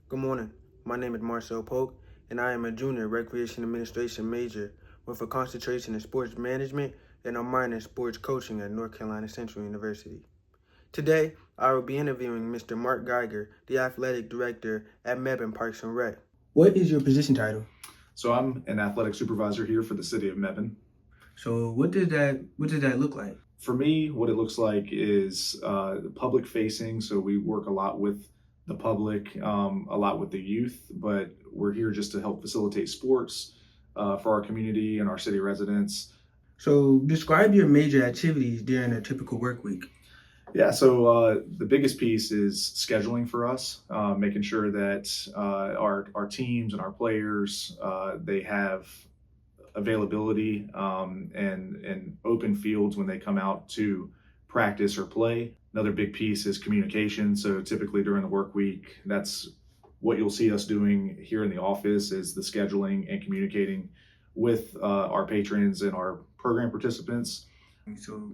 Good morning. My name is Marcel Polk, and I am a junior recreation administration major with a concentration in sports management and a minor in sports coaching at North Carolina Central University. Today, I will be interviewing Mr. Mark Geiger, the athletic director at Mebane Parks and Rec. What is your position title? So I'm an athletic supervisor here for the city of Mebane. So what does that look like? For me, what it looks like is public facing. So we work a lot with the public, a lot with the youth, but we're here just to help facilitate sports for our community and our city residents. So describe your major activities during a typical work week. Yeah, so the biggest piece is scheduling for us, making sure that our teams and our players they have availability and open fields when they come out to practice or play. Another big piece is communication. So typically during the work week, that's what you'll see us doing here in the office is the scheduling and communicating with our patrons and our program participants. So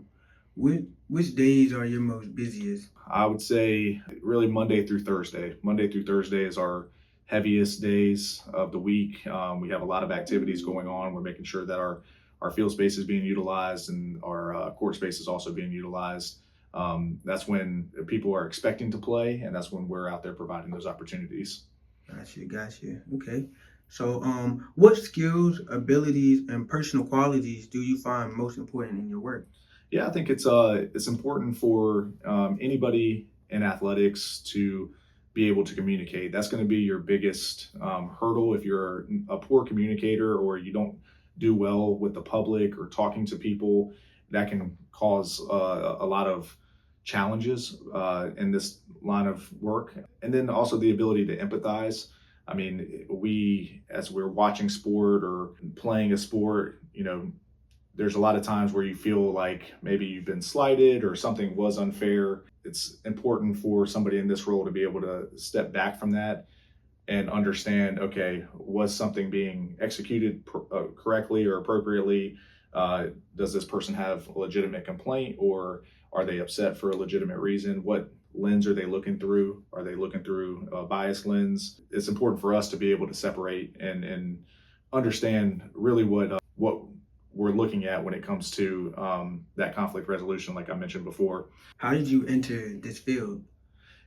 which days are your most busiest? I would say really Monday through Thursday. Monday through Thursday is our heaviest days of the week. We have a lot of activities going on. We're making sure that our field space is being utilized and our court space is also being utilized. That's when people are expecting to play, and that's when we're out there providing those opportunities. Gotcha. Okay. So, what skills, abilities, and personal qualities do you find most important in your work? Yeah, I think it's important for anybody in athletics to be able to communicate. That's going to be your biggest hurdle if you're a poor communicator or you don't do well with the public or talking to people. That can cause a lot of challenges in this line of work, and then also the ability to empathize. I mean, as we're watching sport or playing a sport, there's a lot of times where you feel like maybe you've been slighted or something was unfair. It's important for somebody in this role to be able to step back from that and understand, okay, was something being executed correctly or appropriately? Does this person have a legitimate complaint, or are they upset for a legitimate reason? What lens are they looking through? Are they looking through a bias lens? It's important for us to be able to separate and understand really what we're looking at when it comes to that conflict resolution, like I mentioned before. How did you enter this field?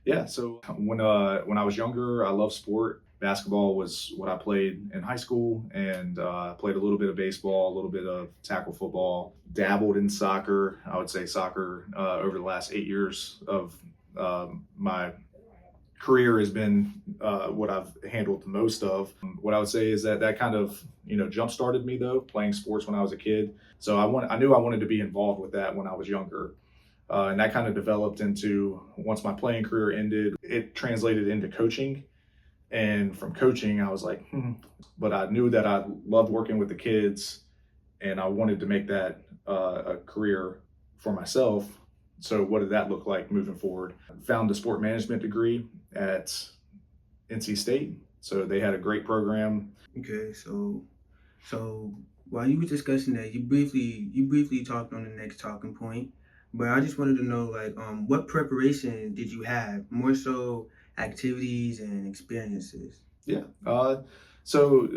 Yeah, so when I was younger, I loved sport. Basketball was what I played in high school, and played a little bit of baseball, a little bit of tackle football, dabbled in soccer. I would say soccer over the last 8 years of my career has been what I've handled the most of. What I would say is that kind of jump started me though, playing sports when I was a kid. So I knew I wanted to be involved with that when I was younger. And that kind of developed into, once my playing career ended, it translated into coaching. And from coaching, I was like, but I knew that I loved working with the kids and I wanted to make that a career for myself. So what did that look like moving forward? Found a sport management degree at NC State. So they had a great program. Okay, so while you were discussing that, you briefly talked on the next talking point, but I just wanted to know what preparation did you have? More so activities and experiences. Yeah. So,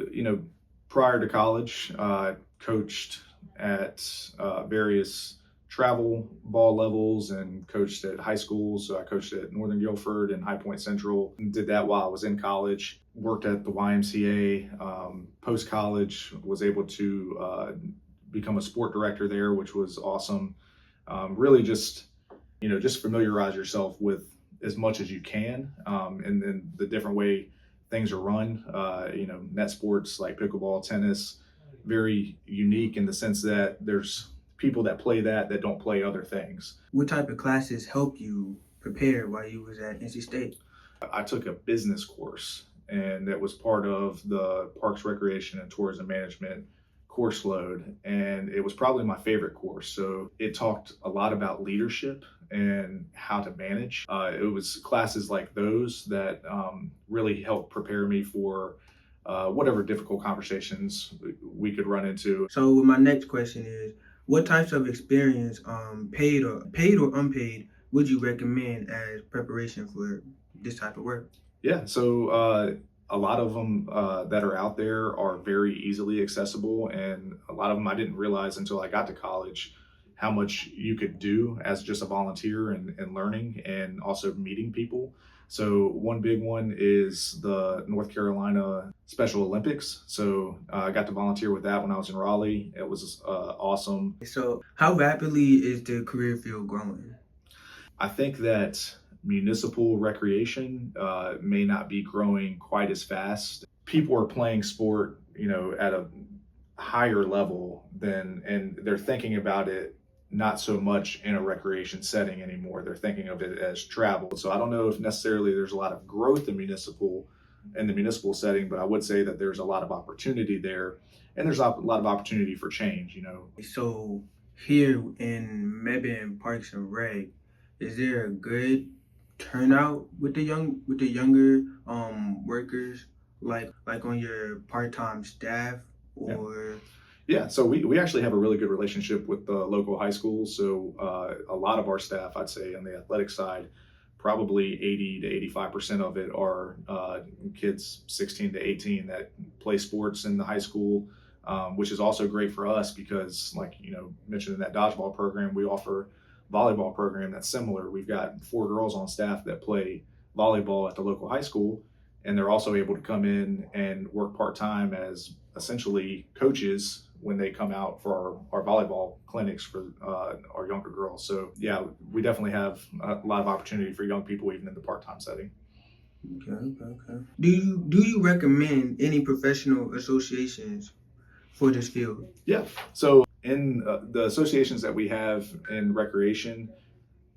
prior to college, coached at various travel ball levels and coached at high schools. So I coached at Northern Guilford and High Point Central. Did that while I was in college. Worked at the YMCA. Post college, was able to become a sport director there, which was awesome. Really just familiarize yourself with as much as you can, and then the different way things are run. Net sports like pickleball, tennis, very unique in the sense that there's people that play that don't play other things. What type of classes helped you prepare while you was at NC State? I took a business course, and that was part of the Parks, Recreation, and Tourism Management course load, and it was probably my favorite course. So it talked a lot about leadership and how to manage. It was classes like those that really helped prepare me for whatever difficult conversations we could run into. So my next question is, what types of experience, paid or unpaid, would you recommend as preparation for this type of work? Yeah, so a lot of them that are out there are very easily accessible, and a lot of them I didn't realize until I got to college how much you could do as just a volunteer and learning and also meeting people. So one big one is the North Carolina Special Olympics. So I got to volunteer with that when I was in Raleigh. It was awesome. So, how rapidly is the career field growing? I think that municipal recreation may not be growing quite as fast. People are playing sport, at a higher level than, and they're thinking about it not so much in a recreation setting anymore. They're thinking of it as travel. So I don't know if necessarily there's a lot of growth in the municipal setting, but I would say that there's a lot of opportunity there, and there's a lot of opportunity for change. So, here in Mebane Parks and Rec, is there a good turnout with the younger workers, like on your part-time staff, Yeah. or Yeah, so we actually have a really good relationship with the local high schools. So a lot of our staff, I'd say, on the athletic side, probably 80 to 85% of it are kids 16 to 18 that play sports in the high school, which is also great for us because, like mentioned in that dodgeball program, we offer volleyball program that's similar. We've got 4 girls on staff that play volleyball at the local high school, and they're also able to come in and work part time as essentially coaches when they come out for our volleyball clinics for our younger girls. So yeah, we definitely have a lot of opportunity for young people even in the part-time setting. okay. Do you recommend any professional associations for this field? Yeah. So in the associations that we have in recreation,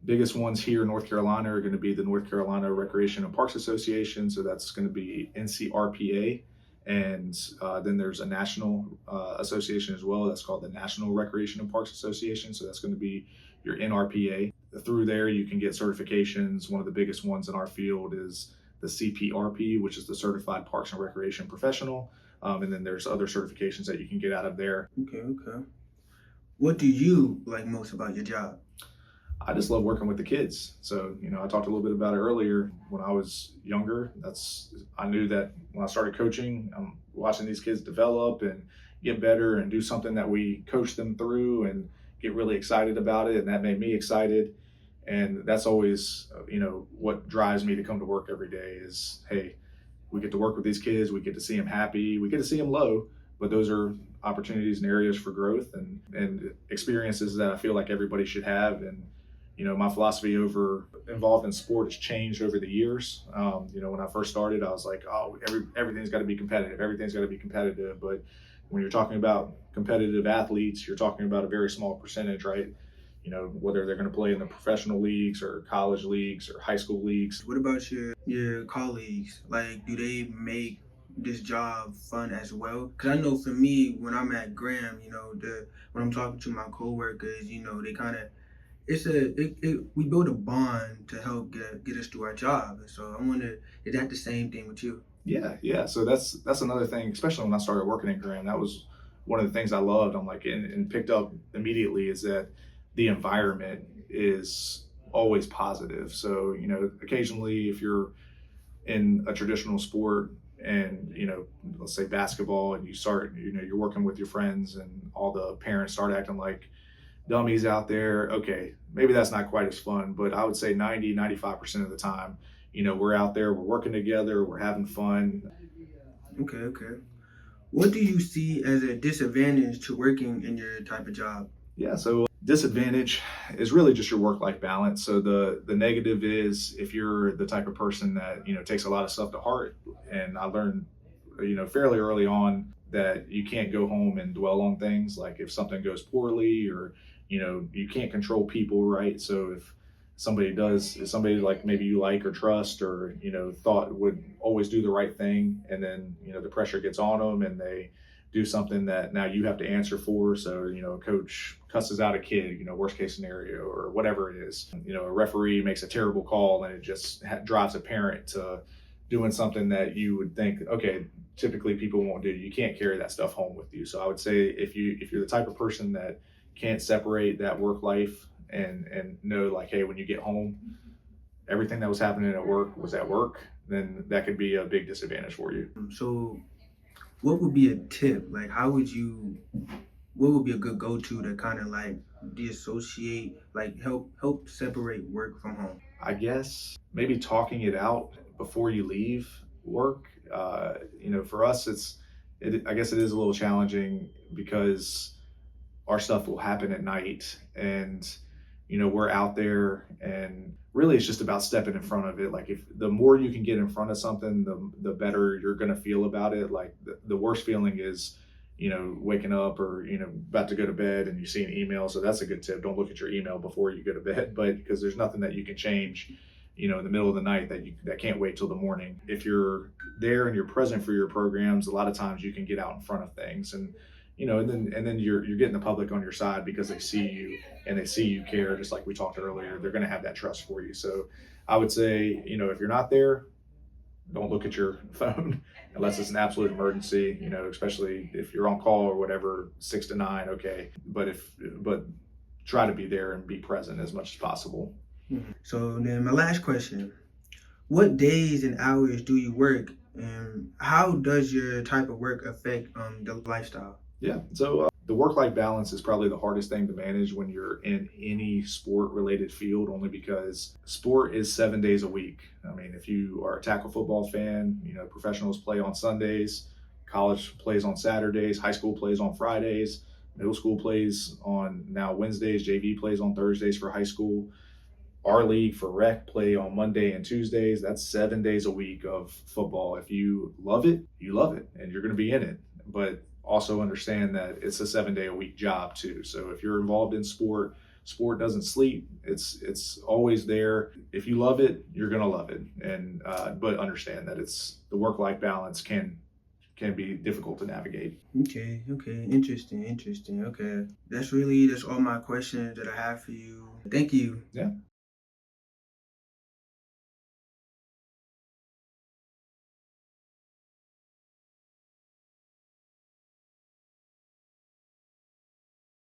biggest ones here in North Carolina are going to be the North Carolina Recreation and Parks Association. So that's going to be NCRPA. And then there's a national association as well. That's called the National Recreation and Parks Association. So that's going to be your NRPA. Through there, you can get certifications. One of the biggest ones in our field is the CPRP, which is the Certified Parks and Recreation Professional. And then there's other certifications that you can get out of there. Okay. What do you like most about your job? I just love working with the kids. So, I talked a little bit about it earlier. When I was younger, I knew that when I started coaching, I'm watching these kids develop and get better and do something that we coach them through and get really excited about it. And that made me excited. And that's always, what drives me to come to work every day is, hey, we get to work with these kids. We get to see them happy. We get to see them low, but those are opportunities and areas for growth and experiences that I feel like everybody should have. And my philosophy over involved in sport has changed over the years. When I first started, I was like, oh, everything's got to be competitive. Everything's got to be competitive. But when you're talking about competitive athletes, you're talking about a very small percentage, right? Whether they're going to play in the professional leagues or college leagues or high school leagues. What about your colleagues? Like, do they make this job fun as well? Because I know for me, when I'm at Graham, when I'm talking to my coworkers, they kind of we build a bond to help get us through our job. And so I wonder, is that the same thing with you? Yeah. So that's another thing, especially when I started working in Graham. That was one of the things I loved. I'm like, and picked up immediately is that the environment is always positive. So occasionally if you're in a traditional sport and let's say basketball, and you start you're working with your friends and all the parents start acting like dummies out there, okay, maybe that's not quite as fun. But I would say 90-95% of the time, we're out there, we're working together, we're having fun. Okay. What do you see as a disadvantage to working in your type of job? Yeah, so disadvantage is really just your work-life balance. So the negative is if you're the type of person that takes a lot of stuff to heart. And I learned fairly early on that you can't go home and dwell on things. Like if something goes poorly, or you can't control people, right? So if somebody like maybe you like or trust or thought would always do the right thing, and then the pressure gets on them and they do something that now you have to answer for. So a coach cusses out a kid, worst case scenario, or whatever it is. A referee makes a terrible call and it just drives a parent to doing something that you would think, okay, typically people won't do. You can't carry that stuff home with you. So I would say if you're the type of person that can't separate that work life and know, like, hey, when you get home, everything that was happening at work was at work, then that could be a big disadvantage for you. So, what would be a tip? Like, what would be a good go-to to kind of like deassociate, like help separate work from home? I guess maybe talking it out before you leave work. For us, I guess it is a little challenging because our stuff will happen at night, and we're out there, and really it's just about stepping in front of it. Like, if the more you can get in front of something, the better you're going to feel about it. Like, the worst feeling is waking up or about to go to bed and you see an email. So that's a good tip. Don't look at your email before you go to bed, but because there's nothing that you can change in the middle of the night that can't wait till the morning. If you're there and you're present for your programs, a lot of times you can get out in front of things, and and then you're getting the public on your side because they see you and they see you care. Just like we talked earlier, they're going to have that trust for you. So I would say, if you're not there, don't look at your phone unless it's an absolute emergency, especially if you're on call or whatever, 6 to 9. Okay. But try to be there and be present as much as possible. So then my last question, what days and hours do you work, and how does your type of work affect the lifestyle? Yeah. So the work-life balance is probably the hardest thing to manage when you're in any sport-related field, only because sport is 7 days a week. I mean, if you are a tackle football fan, professionals play on Sundays, college plays on Saturdays, high school plays on Fridays, middle school plays on now Wednesdays, JV plays on Thursdays for high school. Our league for rec play on Monday and Tuesdays. That's 7 days a week of football. If you love it, you love it, and you're going to be in it. But also understand that it's a 7 day a week job too. So if you're involved in sport doesn't sleep. It's always there. If you love it, you're going to love it. And but understand that it's the work-life balance can be difficult to navigate. Okay, interesting. Okay, that's all my questions that I have for you. Thank you. Yeah.